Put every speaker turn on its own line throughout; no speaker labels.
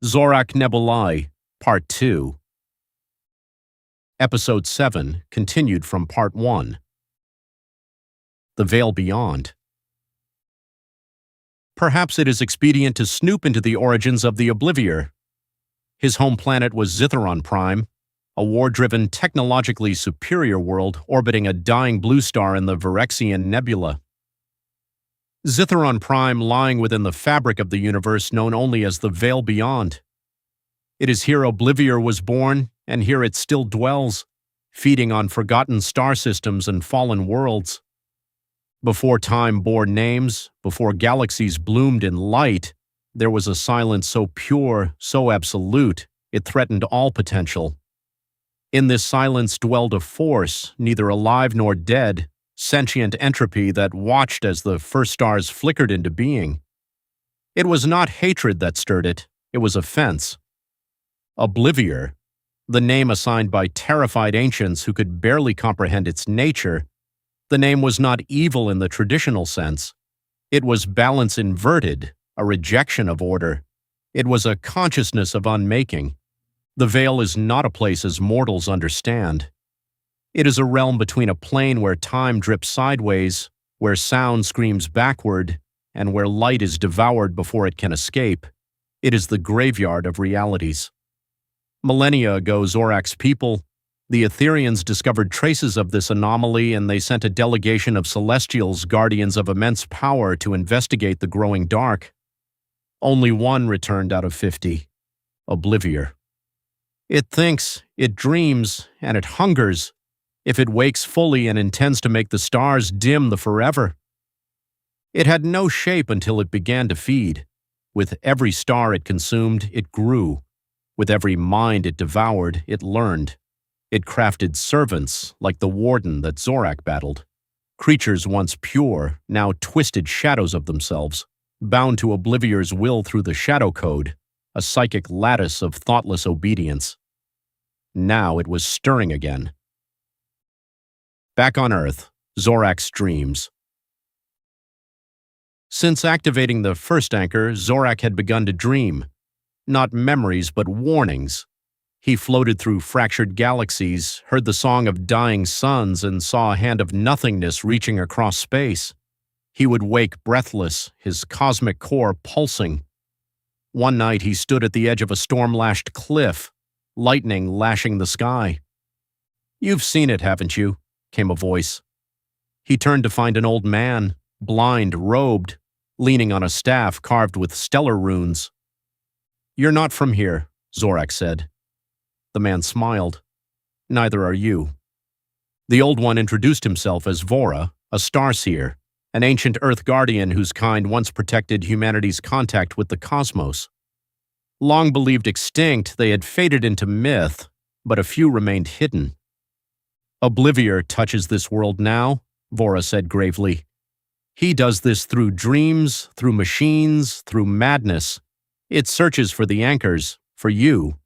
ZORAK Nebulae, Part 2. Episode 7, continued from Part 1. The Veil Beyond. Perhaps it is expedient to snoop into the origins of the Oblivior. His home planet was Aetheron Prime, a war-driven, technologically superior world orbiting a dying blue star in the Phyrexian Nebula. Aetheron Prime lying within the fabric of the universe known only as the Veil Beyond. It is here Oblivior was born, and here it still dwells, feeding on forgotten star systems and fallen worlds. Before time bore names, before galaxies bloomed in light, there was a silence so pure, so absolute, it threatened all potential. In this silence dwelled a force, neither alive nor dead, sentient entropy that watched as the first stars flickered into being. It was not hatred that stirred it, it was offense. Oblivior, the name assigned by terrified ancients who could barely comprehend its nature, the name was not evil in the traditional sense. It was balance inverted, a rejection of order. It was a consciousness of unmaking. The veil is not a place as mortals understand. It is a realm between a plane where time drips sideways, where sound screams backward, and where light is devoured before it can escape. It is the graveyard of realities. Millennia ago, Zorak's people, the Aetherians, discovered traces of this anomaly, and they sent a delegation of celestials, guardians of immense power, to investigate the growing dark. Only one returned out of 50, Oblivior. It thinks, it dreams, and it hungers, if it wakes fully and intends to make the stars dim the forever. It had no shape until it began to feed. With every star it consumed, it grew. With every mind it devoured, it learned. It crafted servants, like the warden that Zorak battled. Creatures once pure, now twisted shadows of themselves, bound to Oblivior's will through the shadow code, a psychic lattice of thoughtless obedience. Now it was stirring again. Back on Earth, Zorak's dreams. Since activating the first anchor, Zorak had begun to dream. Not memories, but warnings. He floated through fractured galaxies, heard the song of dying suns, and saw a hand of nothingness reaching across space. He would wake breathless, his cosmic core pulsing. One night he stood at the edge of a storm-lashed cliff, lightning lashing the sky. "You've seen it, haven't you?" came a voice. He turned to find an old man, blind, robed, leaning on a staff carved with stellar runes. "You're not from here," Zorak said. The man smiled. "Neither are you." The old one introduced himself as Vora, a starseer, an ancient Earth guardian whose kind once protected humanity's contact with the cosmos. Long believed extinct, they had faded into myth, but a few remained hidden. "Oblivior touches this world now," Vora said gravely. "He does this through dreams, through machines, through madness. It searches for the anchors, for you."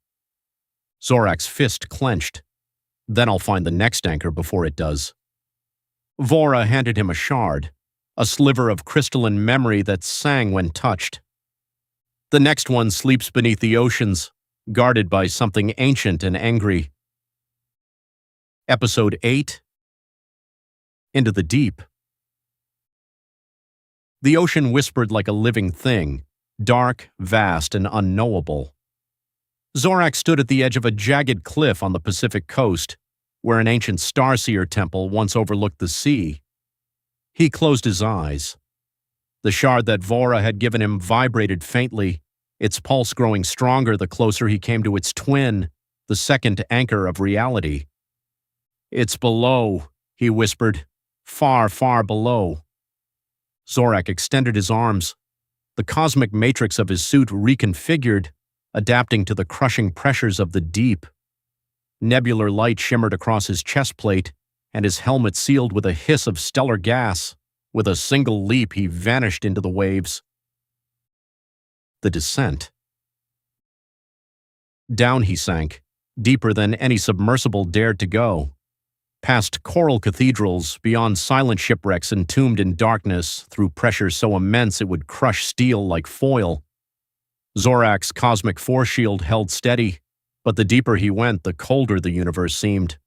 Zorak's fist clenched. "Then I'll find the next anchor before it does." Vora handed him a shard, a sliver of crystalline memory that sang when touched. "The next one sleeps beneath the oceans, guarded by something ancient and angry." Episode 8. Into the Deep. The ocean whispered like a living thing, dark, vast, and unknowable. Zorak stood at the edge of a jagged cliff on the Pacific coast, where an ancient starseer temple once overlooked the sea. He closed his eyes. The shard that Vora had given him vibrated faintly, its pulse growing stronger the closer he came to its twin, the second anchor of reality. "It's below," he whispered. "Far, far below." Zorak extended his arms. The cosmic matrix of his suit reconfigured, adapting to the crushing pressures of the deep. Nebular light shimmered across his chest plate, and his helmet sealed with a hiss of stellar gas. With a single leap, he vanished into the waves. The descent. Down he sank, deeper than any submersible dared to go. Past coral cathedrals, beyond silent shipwrecks entombed in darkness, through pressure so immense it would crush steel like foil. Zorak's cosmic force shield held steady, but the deeper he went, the colder the universe seemed.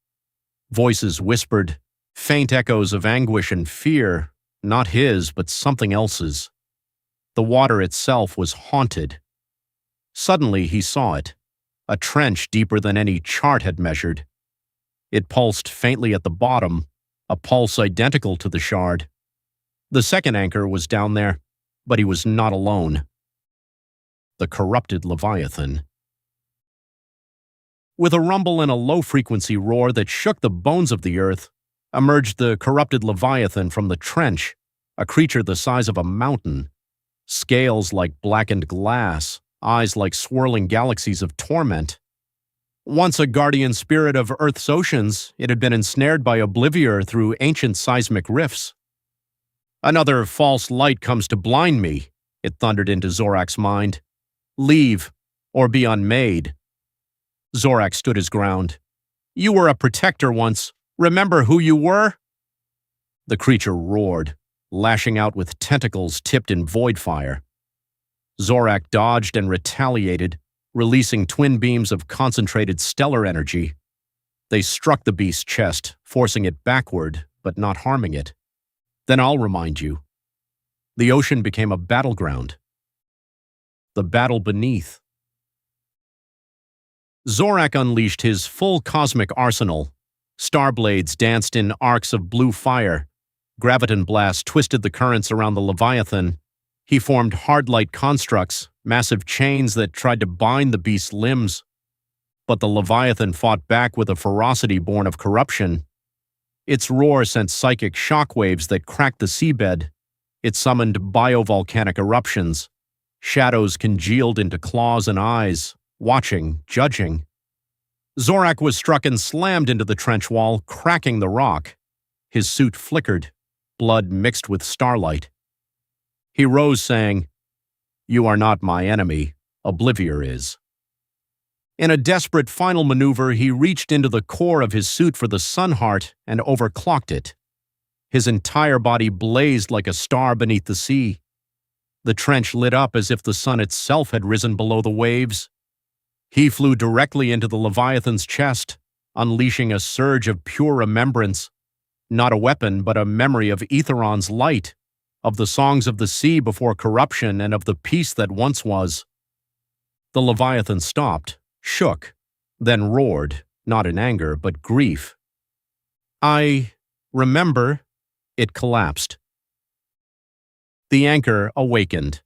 Voices whispered, faint echoes of anguish and fear, not his, but something else's. The water itself was haunted. Suddenly he saw it, a trench deeper than any chart had measured. It pulsed faintly at the bottom, a pulse identical to the shard. The second anchor was down there, but he was not alone. The corrupted Leviathan. With a rumble and a low-frequency roar that shook the bones of the earth, emerged the corrupted Leviathan from the trench, a creature the size of a mountain. Scales like blackened glass, eyes like swirling galaxies of torment. Once a guardian spirit of Earth's oceans, it had been ensnared by Oblivior through ancient seismic rifts. Another false light comes to blind me, it thundered into Zorak's mind. Leave, or be unmade. Zorak stood his ground. You were a protector once. Remember who you were? The creature roared, lashing out with tentacles tipped in void fire. Zorak dodged and retaliated, releasing twin beams of concentrated stellar energy. They struck the beast's chest, forcing it backward, but not harming it. Then I'll remind you. The ocean became a battleground. The battle beneath. Zorak unleashed his full cosmic arsenal. Starblades danced in arcs of blue fire. Graviton blasts twisted the currents around the Leviathan. He formed hard-light constructs, massive chains that tried to bind the beast's limbs. But the Leviathan fought back with a ferocity born of corruption. Its roar sent psychic shockwaves that cracked the seabed. It summoned biovolcanic eruptions. Shadows congealed into claws and eyes, watching, judging. Zorak was struck and slammed into the trench wall, cracking the rock. His suit flickered, blood mixed with starlight. He rose, saying, You are not my enemy, Oblivior is. In a desperate final maneuver, he reached into the core of his suit for the sun heart and overclocked it. His entire body blazed like a star beneath the sea. The trench lit up as if the sun itself had risen below the waves. He flew directly into the Leviathan's chest, unleashing a surge of pure remembrance. Not a weapon, but a memory of Aetheron's light, of the songs of the sea before corruption and of the peace that once was. The Leviathan stopped, shook, then roared, not in anger, but grief. I remember. It collapsed. The anchor awakened.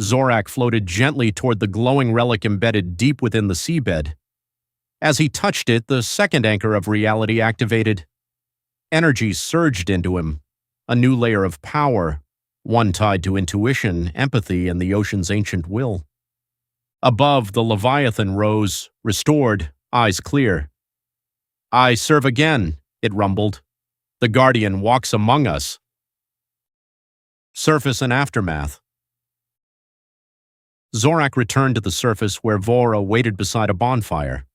Zorak floated gently toward the glowing relic embedded deep within the seabed. As he touched it, the second anchor of reality activated. Energy surged into him, a new layer of power, one tied to intuition, empathy, and the ocean's ancient will. Above, the Leviathan rose, restored, eyes clear. I serve again, it rumbled. The Guardian walks among us. Surface and aftermath. Zorak returned to the surface where Vora waited beside a bonfire.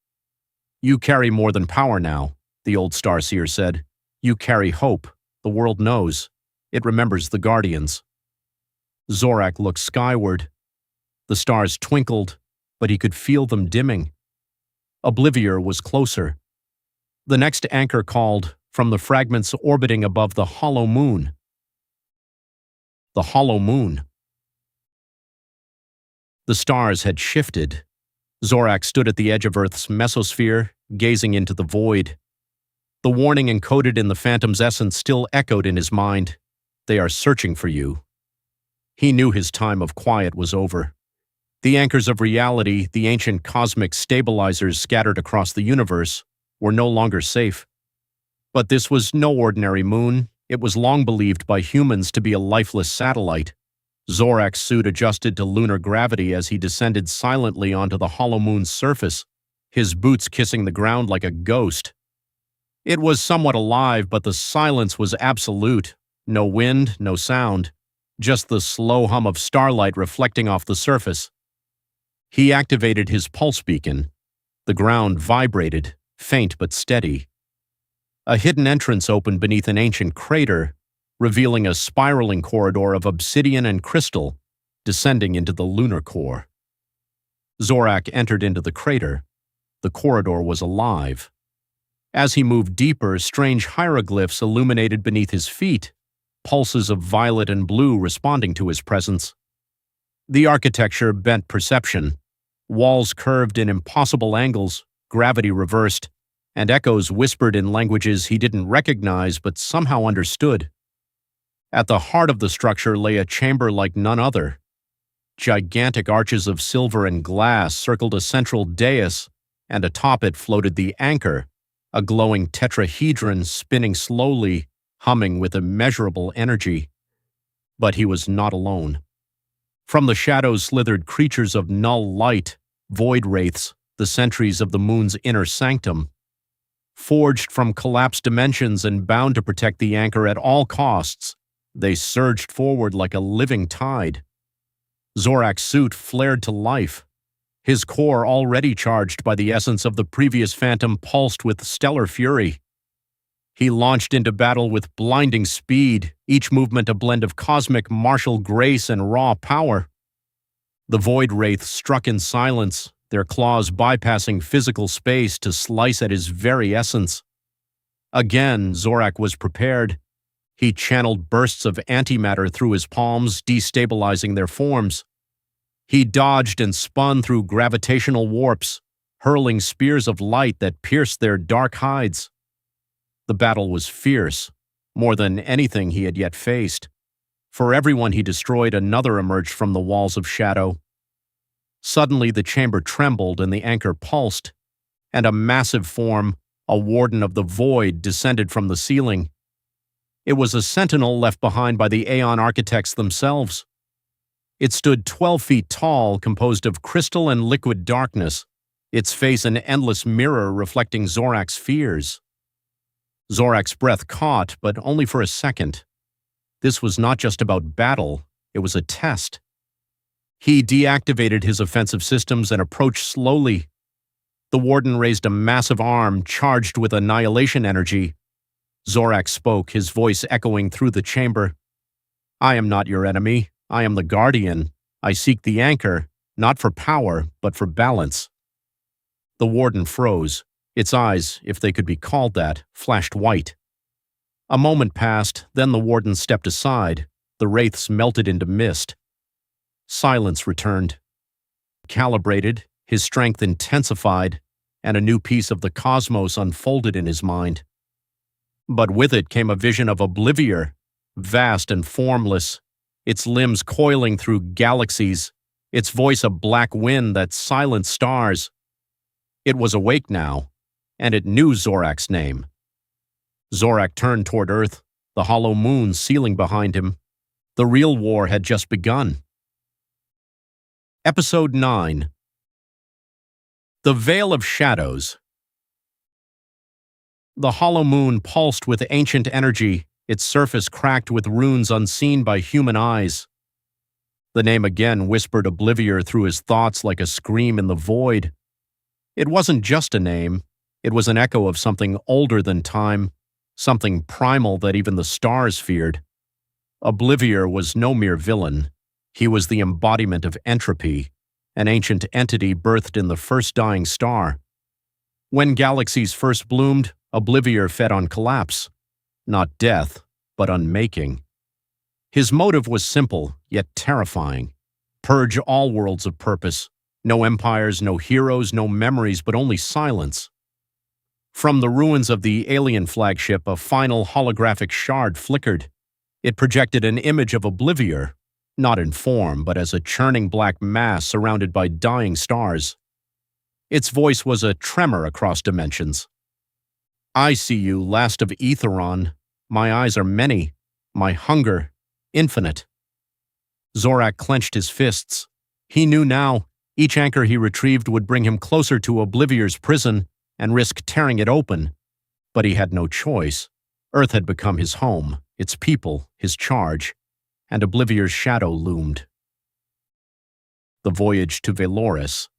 You carry more than power now, the old Starseer said. You carry hope. The world knows. It remembers the Guardians. Zorak looked skyward. The stars twinkled, but he could feel them dimming. Oblivior was closer. The next anchor called from the fragments orbiting above the hollow moon. The hollow moon. The stars had shifted. Zorak stood at the edge of Earth's mesosphere, gazing into the void. The warning encoded in the Phantom's essence still echoed in his mind. They are searching for you. He knew his time of quiet was over. The anchors of reality, the ancient cosmic stabilizers scattered across the universe, were no longer safe. But this was no ordinary moon. It was long believed by humans to be a lifeless satellite. Zorak's suit adjusted to lunar gravity as he descended silently onto the hollow moon's surface, his boots kissing the ground like a ghost. It was somewhat alive, but the silence was absolute. No wind, no sound, just the slow hum of starlight reflecting off the surface. He activated his pulse beacon. The ground vibrated, faint but steady. A hidden entrance opened beneath an ancient crater, revealing a spiraling corridor of obsidian and crystal. descending into the lunar core. ZORAK entered into the crater. The corridor was alive. As he moved deeper, strange hieroglyphs illuminated beneath his feet, pulses of violet and blue responding to his presence. The architecture bent perception. Walls curved in impossible angles, gravity reversed, and echoes whispered in languages he didn't recognize but somehow understood. At the heart of the structure lay a chamber like none other. Gigantic arches of silver and glass circled a central dais, and atop it floated the anchor, a glowing tetrahedron spinning slowly, humming with immeasurable energy. But he was not alone. From the shadows slithered creatures of null light, void wraiths, the sentries of the moon's inner sanctum. Forged from collapsed dimensions and bound to protect the anchor at all costs, they surged forward like a living tide. ZORAK's suit flared to life. His core, already charged by the essence of the previous phantom, pulsed with stellar fury. He launched into battle with blinding speed, each movement a blend of cosmic martial grace and raw power. The void wraiths struck in silence, their claws bypassing physical space to slice at his very essence. Again, ZORAK was prepared. He channeled bursts of antimatter through his palms, destabilizing their forms. He dodged and spun through gravitational warps, hurling spears of light that pierced their dark hides. The battle was fierce, more than anything he had yet faced. For everyone he destroyed, another emerged from the walls of shadow. Suddenly the chamber trembled and the anchor pulsed, and a massive form, a warden of the void, descended from the ceiling. It was a sentinel left behind by the Aeon architects themselves. It stood 12 feet tall, composed of crystal and liquid darkness, its face an endless mirror reflecting ZORAK's fears. ZORAK's breath caught, but only for a second. This was not just about battle, it was a test. He deactivated his offensive systems and approached slowly. The warden raised a massive arm charged with annihilation energy. ZORAK spoke, his voice echoing through the chamber. "I am not your enemy. I am the Guardian. I seek the anchor, not for power, but for balance." The warden froze. Its eyes, if they could be called that, flashed white. A moment passed, then the warden stepped aside. The wraiths melted into mist. Silence returned. Calibrated, his strength intensified, and a new piece of the cosmos unfolded in his mind. But with it came a vision of Oblivior, vast and formless, its limbs coiling through galaxies, its voice a black wind that silenced stars. It was awake now, and it knew ZORAK's name. ZORAK turned toward Earth, the hollow moon sealing behind him. The real war had just begun. Episode 9. The Veil of Shadows. The hollow moon pulsed with ancient energy, its surface cracked with runes unseen by human eyes. The name again whispered Oblivior through his thoughts like a scream in the void. It wasn't just a name, it was an echo of something older than time, something primal that even the stars feared. Oblivior was no mere villain. He was the embodiment of entropy, an ancient entity birthed in the first dying star. When galaxies first bloomed, Oblivior fed on collapse. Not death, but unmaking. His motive was simple, yet terrifying. Purge all worlds of purpose. No empires, no heroes, no memories, but only silence. From the ruins of the alien flagship, a final holographic shard flickered. It projected an image of Oblivior, not in form, but as a churning black mass surrounded by dying stars. Its voice was a tremor across dimensions. "I see you, last of Aetheron. My eyes are many. My hunger, infinite." ZORAK clenched his fists. He knew now, each anchor he retrieved would bring him closer to Oblivior's prison and risk tearing it open. But he had no choice. Earth had become his home, its people, his charge, and Oblivior's shadow loomed. The voyage to Valoris.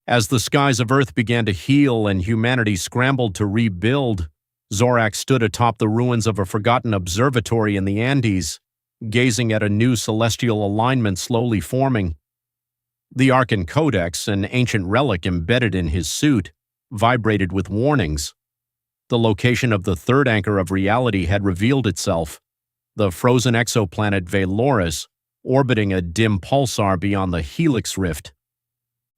As the skies of Earth began to heal and humanity scrambled to rebuild, ZORAK stood atop the ruins of a forgotten observatory in the Andes, gazing at a new celestial alignment slowly forming. The Arcan Codex, an ancient relic embedded in his suit, vibrated with warnings. The location of the third anchor of reality had revealed itself, the frozen exoplanet Veloris, orbiting a dim pulsar beyond the Helix Rift.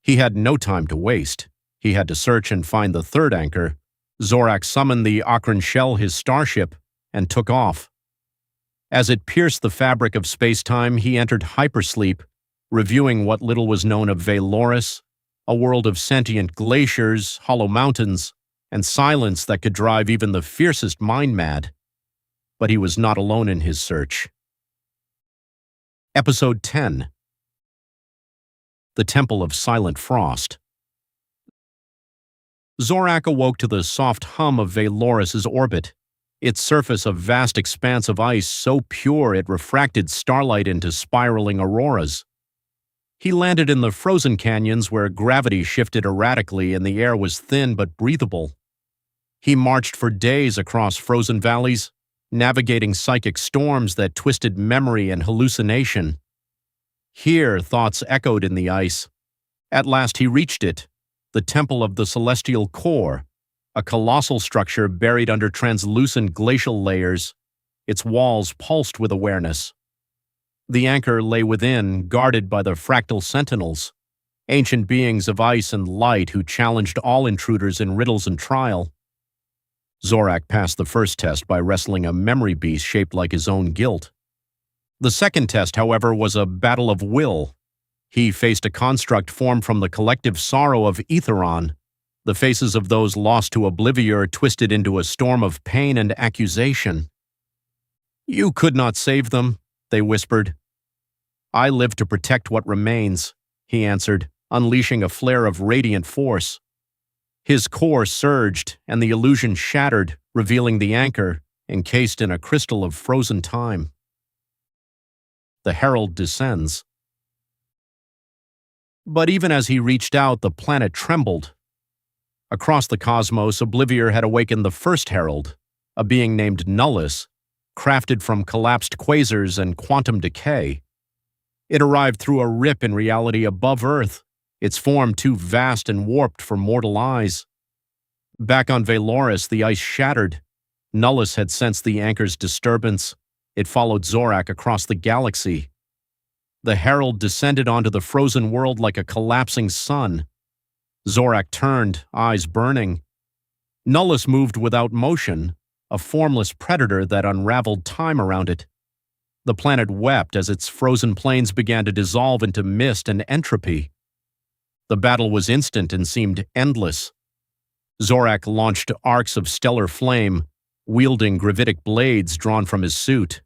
He had no time to waste. He had to search and find the third anchor. Zorak summoned the Akron Shell, his starship, and took off. As it pierced the fabric of space-time, he entered hypersleep, reviewing what little was known of Veloris, a world of sentient glaciers, hollow mountains, and silence that could drive even the fiercest mind mad. But he was not alone in his search. Episode 10. The Temple of Silent Frost. Zorak awoke to the soft hum of Veloris's orbit, its surface a vast expanse of ice so pure it refracted starlight into spiraling auroras. He landed in the frozen canyons where gravity shifted erratically and the air was thin but breathable. He marched for days across frozen valleys, navigating psychic storms that twisted memory and hallucination. Here, thoughts echoed in the ice. At last he reached it, the Temple of the Celestial Core, a colossal structure buried under translucent glacial layers. Its walls pulsed with awareness. The anchor lay within, guarded by the fractal sentinels, ancient beings of ice and light who challenged all intruders in riddles and trial. Zorak passed the first test by wrestling a memory beast shaped like his own guilt. The second test, however, was a battle of will. He faced a construct formed from the collective sorrow of Aetheron, the faces of those lost to Oblivior twisted into a storm of pain and accusation. "You could not save them," they whispered. "I live to protect what remains," he answered, unleashing a flare of radiant force. His core surged, and the illusion shattered, revealing the anchor, encased in a crystal of frozen time. The herald descends. But even as he reached out, the planet trembled. Across the cosmos, Oblivior had awakened the first herald, a being named Nullus, crafted from collapsed quasars and quantum decay. It arrived through a rip in reality above Earth, its form too vast and warped for mortal eyes. Back on Veloris, the ice shattered. Nullus had sensed the anchor's disturbance. It followed Zorak across the galaxy. The herald descended onto the frozen world like a collapsing sun. Zorak turned, eyes burning. Nullus moved without motion, a formless predator that unraveled time around it. The planet wept as its frozen plains began to dissolve into mist and entropy. The battle was instant and seemed endless. Zorak launched arcs of stellar flame, wielding gravitic blades drawn from his suit.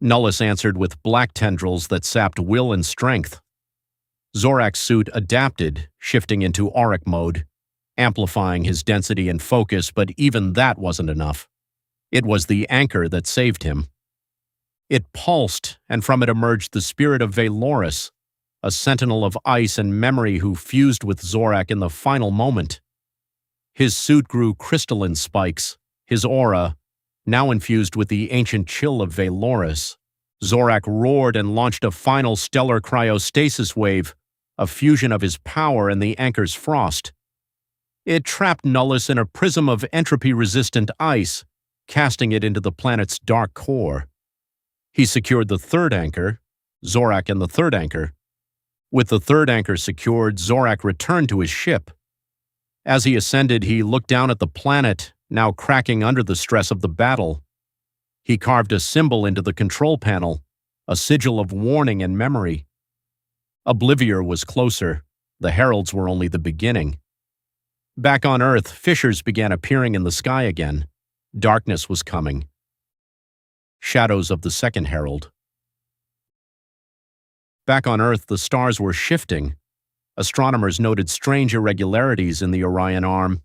Nullus answered with black tendrils that sapped will and strength. Zorak's suit adapted, shifting into auric mode, amplifying his density and focus, but even that wasn't enough. It was the anchor that saved him. It pulsed, and from it emerged the spirit of Veloris, a sentinel of ice and memory who fused with Zorak in the final moment. His suit grew crystalline spikes, his aura, now infused with the ancient chill of Veloris. Zorak roared and launched a final stellar cryostasis wave, a fusion of his power and the anchor's frost. It trapped Nullus in a prism of entropy-resistant ice, casting it into the planet's dark core. He secured the third anchor, Zorak and the third anchor. With the third anchor secured, Zorak returned to his ship. As he ascended, he looked down at the planet, now cracking under the stress of the battle. He carved a symbol into the control panel, a sigil of warning and memory. Oblivior was closer. The heralds were only the beginning. Back on Earth, fissures began appearing in the sky again. Darkness was coming. Shadows of the second herald. Back on Earth, the stars were shifting. Astronomers noted strange irregularities in the Orion Arm.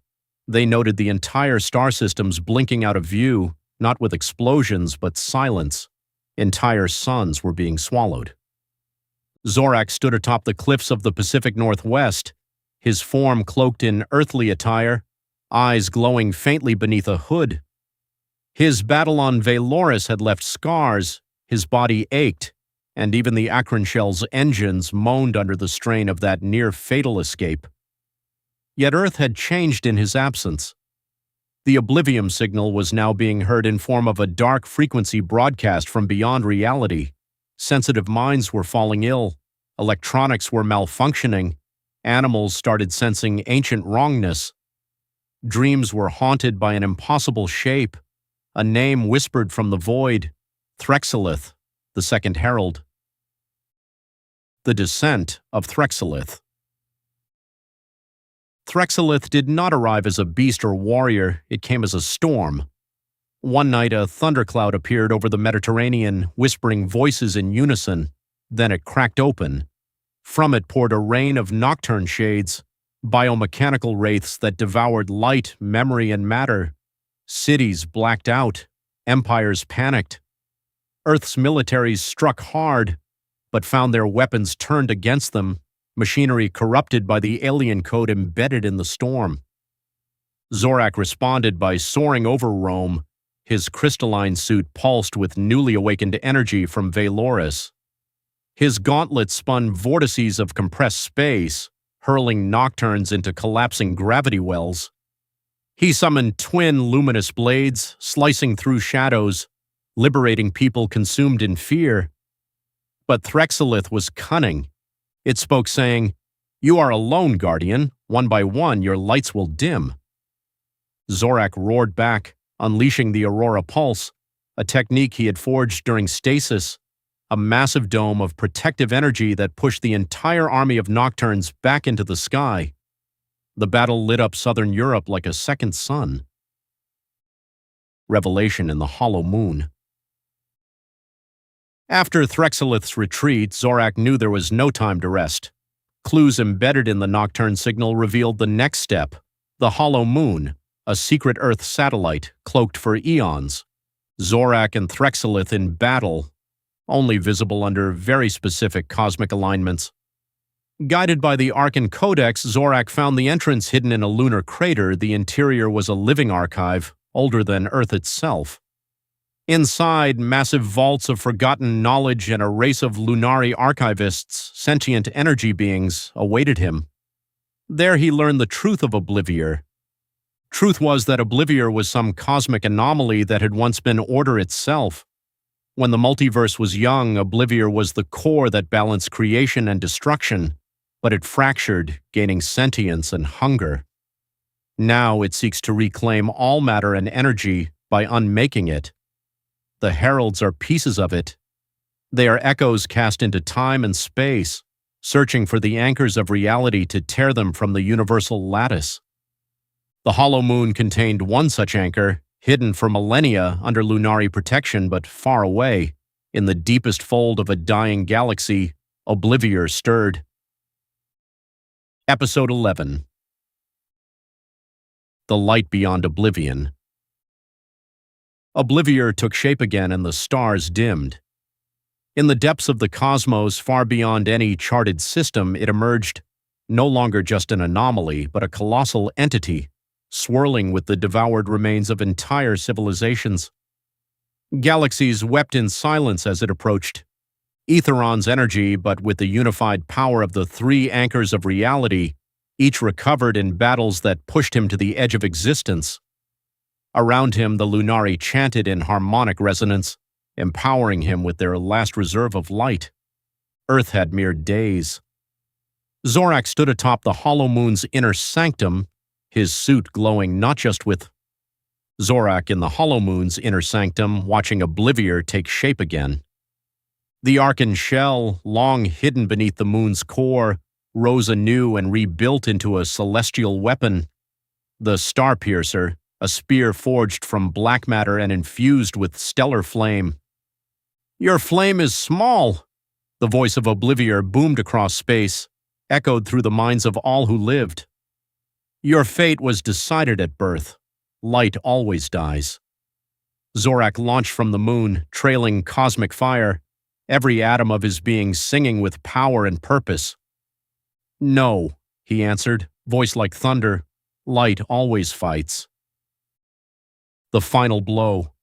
They noted the entire star systems blinking out of view, not with explosions, but silence. Entire suns were being swallowed. Zorak stood atop the cliffs of the Pacific Northwest, his form cloaked in earthly attire, eyes glowing faintly beneath a hood. His battle on Veloris had left scars, His body ached, and even the Akron shell's engines moaned under the strain of that near-fatal escape. Yet Earth had changed in his absence. The Oblivion signal was now being heard in form of a dark frequency broadcast from beyond reality. Sensitive minds were falling ill, electronics were malfunctioning, animals started sensing ancient wrongness. Dreams were haunted by an impossible shape, a name whispered from the void, Threxelith, the Second Herald. The Descent of Threxelith. Threxelith did not arrive as a beast or warrior, it came as a storm. One night a thundercloud appeared over the Mediterranean, whispering voices in unison. Then it cracked open. From it poured a rain of nocturne shades, biomechanical wraiths that devoured light, memory, and matter. Cities blacked out. Empires panicked. Earth's militaries struck hard, but found their weapons turned against them, machinery corrupted by the alien code embedded in the storm. ZORAK responded by soaring over Rome. His crystalline suit pulsed with newly awakened energy from Valoris. His gauntlet spun vortices of compressed space, hurling nocturnes into collapsing gravity wells. He summoned twin luminous blades, slicing through shadows, liberating people consumed in fear. But Threxelith was cunning. It spoke saying, "You are alone, Guardian. One by one, your lights will dim." ZORAK roared back, unleashing the Aurora Pulse, a technique he had forged during stasis, a massive dome of protective energy that pushed the entire army of Nocturnes back into the sky. The battle lit up southern Europe like a second sun. Revelation in the Hollow Moon. After Threxelith's retreat, ZORAK knew there was no time to rest. Clues embedded in the Nocturne signal revealed the next step, the Hollow Moon, a secret Earth satellite cloaked for eons. ZORAK and Threxelith in battle, only visible under very specific cosmic alignments. Guided by the Arkan Codex, ZORAK found the entrance hidden in a lunar crater. The interior was a living archive, older than Earth itself. Inside, massive vaults of forgotten knowledge and a race of Lunari archivists, sentient energy beings, awaited him. There he learned the truth of Oblivior. Truth was that Oblivior was some cosmic anomaly that had once been order itself. When the multiverse was young, Oblivior was the core that balanced creation and destruction, but it fractured, gaining sentience and hunger. Now it seeks to reclaim all matter and energy by unmaking it. The heralds are pieces of it. They are echoes cast into time and space, searching for the anchors of reality to tear them from the universal lattice. The Hollow Moon contained one such anchor, hidden for millennia under Lunari protection but far away. In the deepest fold of a dying galaxy, Oblivior stirred. Episode 11. The Light Beyond Oblivion. Oblivior took shape again and the stars dimmed. In the depths of the cosmos, far beyond any charted system, it emerged, no longer just an anomaly, but a colossal entity, swirling with the devoured remains of entire civilizations. Galaxies wept in silence as it approached. Aetheron's energy, but with the unified power of the three anchors of reality, each recovered in battles that pushed him to the edge of existence. Around him, the Lunari chanted in harmonic resonance, empowering him with their last reserve of light. Earth had mere days. ZORAK stood atop the Hollow Moon's inner sanctum, his suit glowing not just with ZORAK in the Hollow Moon's inner sanctum, watching Oblivior take shape again. The Arkan shell, long hidden beneath the moon's core, rose anew and rebuilt into a celestial weapon. The Starpiercer, a spear forged from black matter and infused with stellar flame. "Your flame is small," the voice of Oblivior boomed across space, echoed through the minds of all who lived. "Your fate was decided at birth. Light always dies." ZORAK launched from the moon, trailing cosmic fire, every atom of his being singing with power and purpose. "No," he answered, voice like thunder. "Light always fights." The final blow.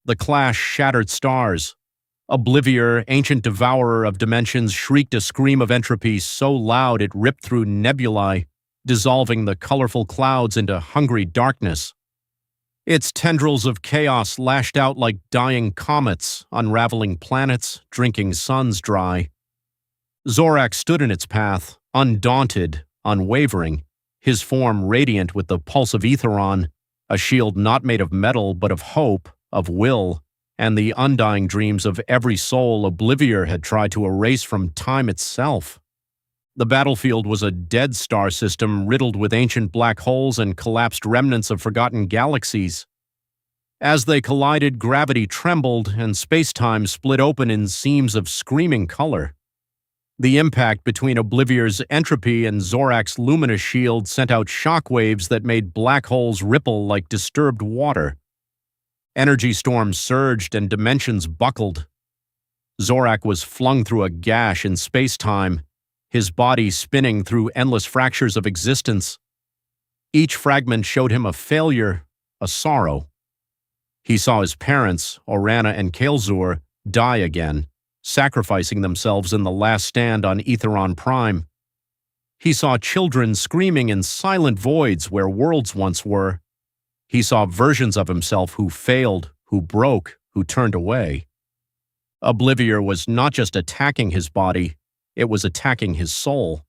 The clash shattered stars. Oblivior, ancient devourer of dimensions, shrieked a scream of entropy so loud it ripped through nebulae, dissolving the colorful clouds into hungry darkness. Its tendrils of chaos lashed out like dying comets, unraveling planets, drinking suns dry. ZORAK stood in its path, undaunted, unwavering, his form radiant with the pulse of Aetheron, a shield not made of metal but of hope, of will, and the undying dreams of every soul Oblivior had tried to erase from time itself. The battlefield was a dead star system riddled with ancient black holes and collapsed remnants of forgotten galaxies. As they collided, gravity trembled and space-time split open in seams of screaming color. The impact between Oblivior's entropy and ZORAK's luminous shield sent out shockwaves that made black holes ripple like disturbed water. Energy storms surged and dimensions buckled. ZORAK was flung through a gash in space-time, his body spinning through endless fractures of existence. Each fragment showed him a failure, a sorrow. He saw his parents, Orana and Kael'Zur, die again, sacrificing themselves in the last stand on Aetheron Prime. He saw children screaming in silent voids where worlds once were. He saw versions of himself who failed, who broke, who turned away. Oblivior was not just attacking his body, it was attacking his soul.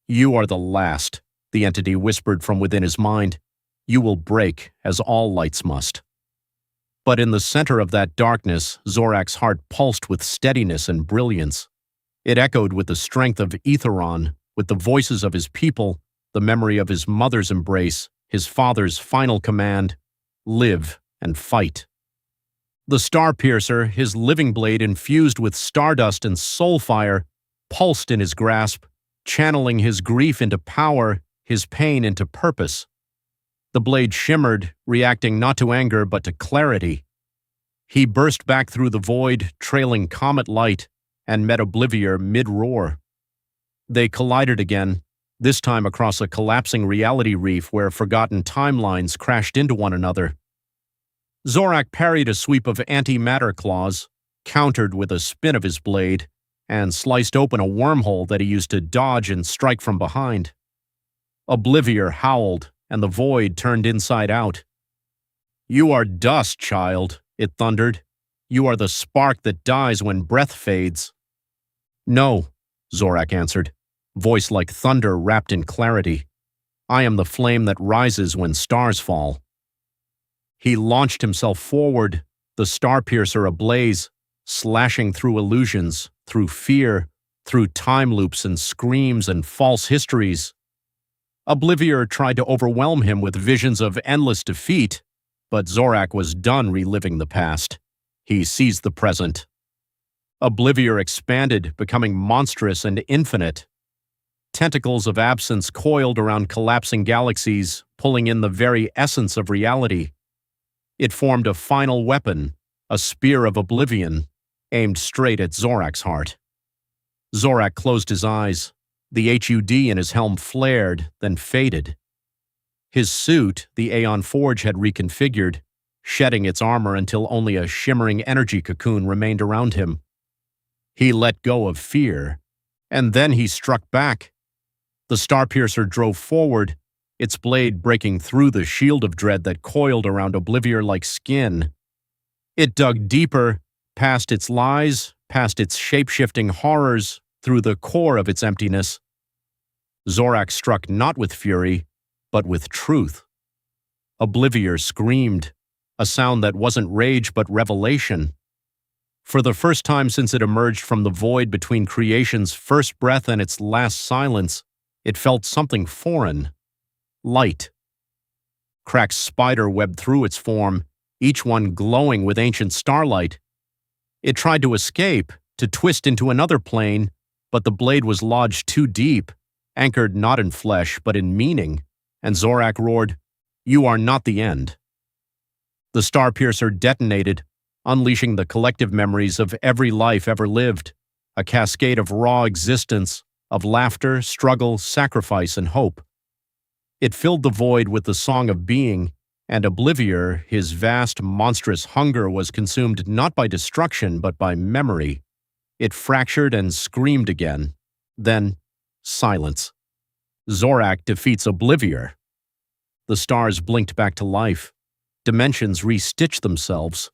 "You are the last," the entity whispered from within his mind. "You will break, as all lights must." But in the center of that darkness, ZORAK's heart pulsed with steadiness and brilliance. It echoed with the strength of Aetheron, with the voices of his people, the memory of his mother's embrace, his father's final command, "Live and fight." The star piercer, his living blade infused with stardust and soul fire, pulsed in his grasp, channeling his grief into power, his pain into purpose. The blade shimmered, reacting not to anger but to clarity. He burst back through the void, trailing comet light, and met Oblivior mid-roar. They collided again, this time across a collapsing reality reef where forgotten timelines crashed into one another. ZORAK parried a sweep of antimatter claws, countered with a spin of his blade, and sliced open a wormhole that he used to dodge and strike from behind. Oblivior howled, and the void turned inside out. "You are dust, child," it thundered. "You are the spark that dies when breath fades." "No," ZORAK answered, voice like thunder wrapped in clarity. "I am the flame that rises when stars fall." He launched himself forward, the star piercer ablaze, slashing through illusions, through fear, through time loops and screams and false histories. Oblivior tried to overwhelm him with visions of endless defeat, but ZORAK was done reliving the past. He seized the present. Oblivior expanded, becoming monstrous and infinite. Tentacles of absence coiled around collapsing galaxies, pulling in the very essence of reality. It formed a final weapon, a spear of oblivion, aimed straight at ZORAK's heart. ZORAK closed his eyes. The HUD in his helm flared, then faded. His suit, the Aeon Forge had reconfigured, shedding its armor until only a shimmering energy cocoon remained around him. He let go of fear, and then he struck back. The Starpiercer drove forward, its blade breaking through the shield of dread that coiled around Oblivior like skin. It dug deeper, past its lies, past its shape-shifting horrors, through the core of its emptiness. ZORAK struck not with fury, but with truth. Oblivior screamed, a sound that wasn't rage but revelation. For the first time since it emerged from the void between creation's first breath and its last silence, it felt something foreign. Light. Cracks spider webbed through its form, each one glowing with ancient starlight. It tried to escape, to twist into another plane, but the blade was lodged too deep, anchored not in flesh but in meaning, and ZORAK roared, "You are not the end." The Starpiercer detonated, unleashing the collective memories of every life ever lived, a cascade of raw existence, of laughter, struggle, sacrifice, and hope. It filled the void with the song of being, And Oblivior, his vast, monstrous hunger was consumed not by destruction but by memory. It fractured and screamed again. Then, silence. ZORAK defeats Oblivior. The stars blinked back to life. Dimensions restitched themselves.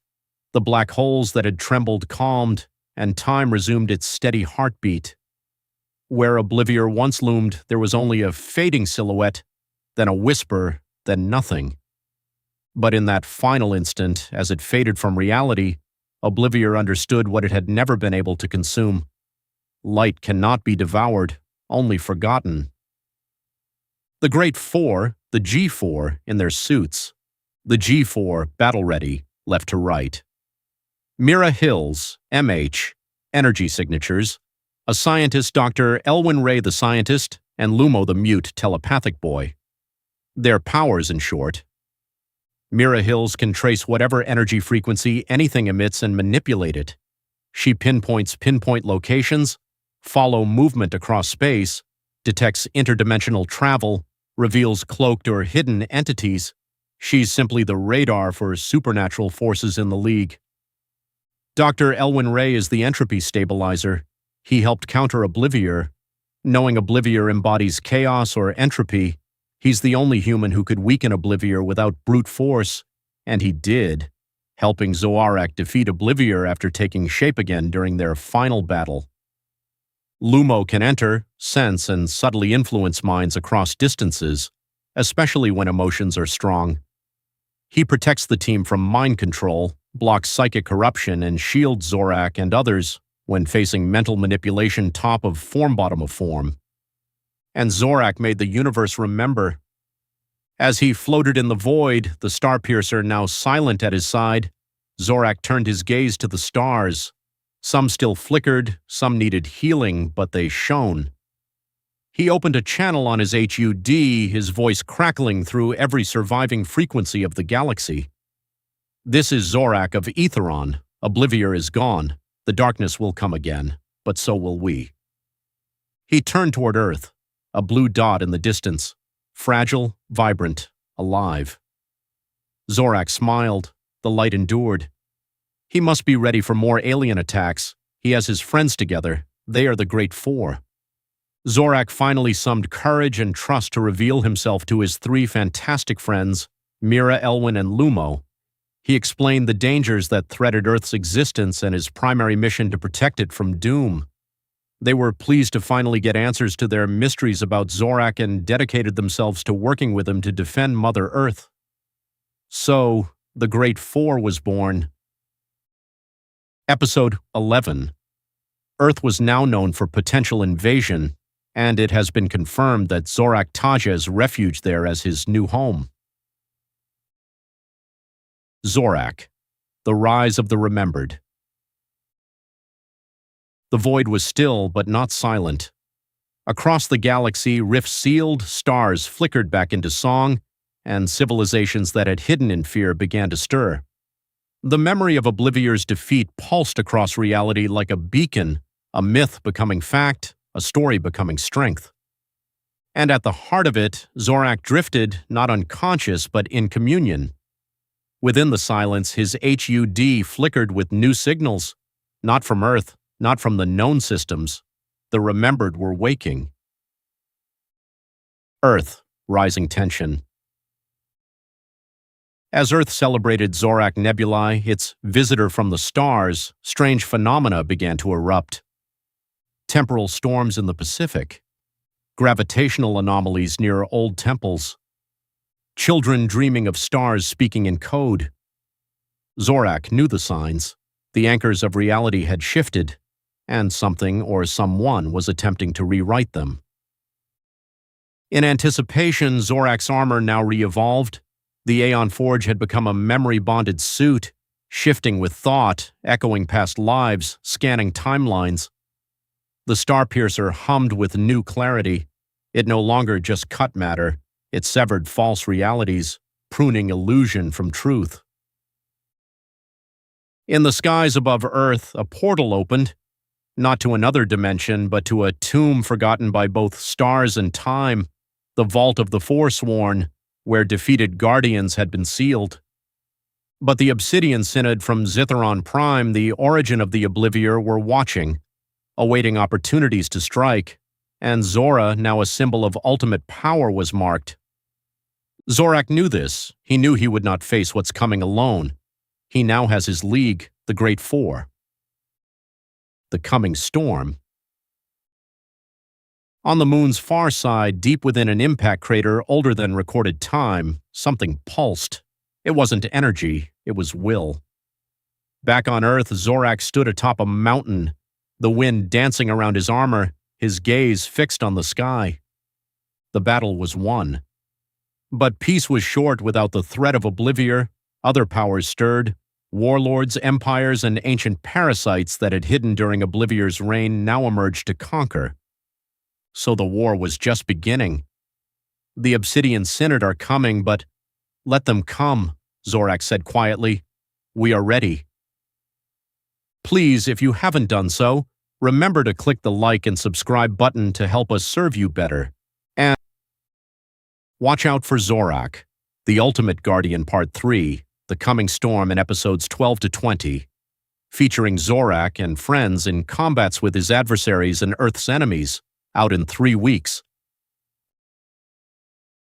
The black holes that had trembled calmed, and time resumed its steady heartbeat. Where Oblivior once loomed, there was only a fading silhouette, then a whisper, then nothing. But in that final instant, as it faded from reality, Oblivior understood what it had never been able to consume. Light cannot be devoured, only forgotten. The Great Four, the G4, in their suits. The G4, battle-ready, left to right. Mira Hills, MH, energy signatures. A scientist, Dr. Elwyn Ray the scientist, and Lumo the mute telepathic boy. Their powers, in short. Mira Hills can trace whatever energy frequency anything emits and manipulate it. She pinpoint locations, follow movement across space, detects interdimensional travel, reveals cloaked or hidden entities. She's simply the radar for supernatural forces in the League. Dr. Elwyn Ray is the entropy stabilizer. He helped counter Oblivior. Knowing Oblivior embodies chaos or entropy, he's the only human who could weaken Oblivior without brute force, and he did, helping ZORAK defeat Oblivior after taking shape again during their final battle. Lumo can enter, sense, and subtly influence minds across distances, especially when emotions are strong. He protects the team from mind control, blocks psychic corruption, and shields ZORAK and others when facing mental manipulation top of form bottom of form. And ZORAK made the universe remember. As he floated in the void, the Starpiercer now silent at his side, ZORAK turned his gaze to the stars. Some still flickered, some needed healing, but they shone. He opened a channel on his HUD, his voice crackling through every surviving frequency of the galaxy. This is ZORAK of Aetheron. Oblivior is gone. The darkness will come again, but so will we. He turned toward Earth, a blue dot in the distance, fragile, vibrant, alive. ZORAK smiled. The light endured. He must be ready for more alien attacks. He has his friends together. They are the Great Four. ZORAK finally summoned courage and trust to reveal himself to his three fantastic friends, Mira, Elwyn, and Lumo. He explained the dangers that threatened Earth's existence and his primary mission to protect it from doom. They were pleased to finally get answers to their mysteries about ZORAK and dedicated themselves to working with him to defend Mother Earth. So, the Great Four was born. Episode 11. Earth was now known for potential invasion, and it has been confirmed that ZORAK Taja's refuge there as his new home. ZORAK, the Rise of the Remembered. The void was still but not silent. Across the galaxy, rifts sealed, stars flickered back into song, and civilizations that had hidden in fear began to stir. The memory of Oblivior's defeat pulsed across reality like a beacon, a myth becoming fact, a story becoming strength. And at the heart of it, ZORAK drifted, not unconscious but in communion. Within the silence, his HUD flickered with new signals, not from Earth, not from the known systems. The remembered were waking. Earth, rising tension. As Earth celebrated ZORAK Nebulae, its visitor from the stars, strange phenomena began to erupt. Temporal storms in the Pacific, gravitational anomalies near old temples, children dreaming of stars speaking in code. ZORAK knew the signs. The anchors of reality had shifted, and something or someone was attempting to rewrite them. In anticipation, ZORAK's armor now re-evolved. The Aeon Forge had become a memory-bonded suit, shifting with thought, echoing past lives, scanning timelines. The Starpiercer hummed with new clarity. It no longer just cut matter. It severed false realities, pruning illusion from truth. In the skies above Earth, a portal opened, not to another dimension, but to a tomb forgotten by both stars and time, the vault of the Forsworn, where defeated Guardians had been sealed. But the Obsidian Synod from Zithron Prime, the origin of the Oblivior, were watching, awaiting opportunities to strike, and Zora, now a symbol of ultimate power, was marked. Zorak knew this. He knew he would not face what's coming alone. He now has his league, the Great Four. The coming storm. On the moon's far side, deep within an impact crater older than recorded time, something pulsed. It wasn't energy, it was will. Back on Earth, Zorak stood atop a mountain, the wind dancing around his armor, his gaze fixed on the sky. The battle was won. But peace was short without the threat of Oblivior. Other powers stirred. Warlords, empires, and ancient parasites that had hidden during Oblivior's reign now emerged to conquer. So the war was just beginning. The Obsidian Synod are coming, but let them come, Zorak said quietly. We are ready. Please, if you haven't done so, remember to click the like and subscribe button to help us serve you better. And watch out for Zorak, the Ultimate Guardian Part 3, The Coming Storm in episodes 12 to 20, featuring Zorak and friends in combats with his adversaries and Earth's enemies, out in 3 weeks.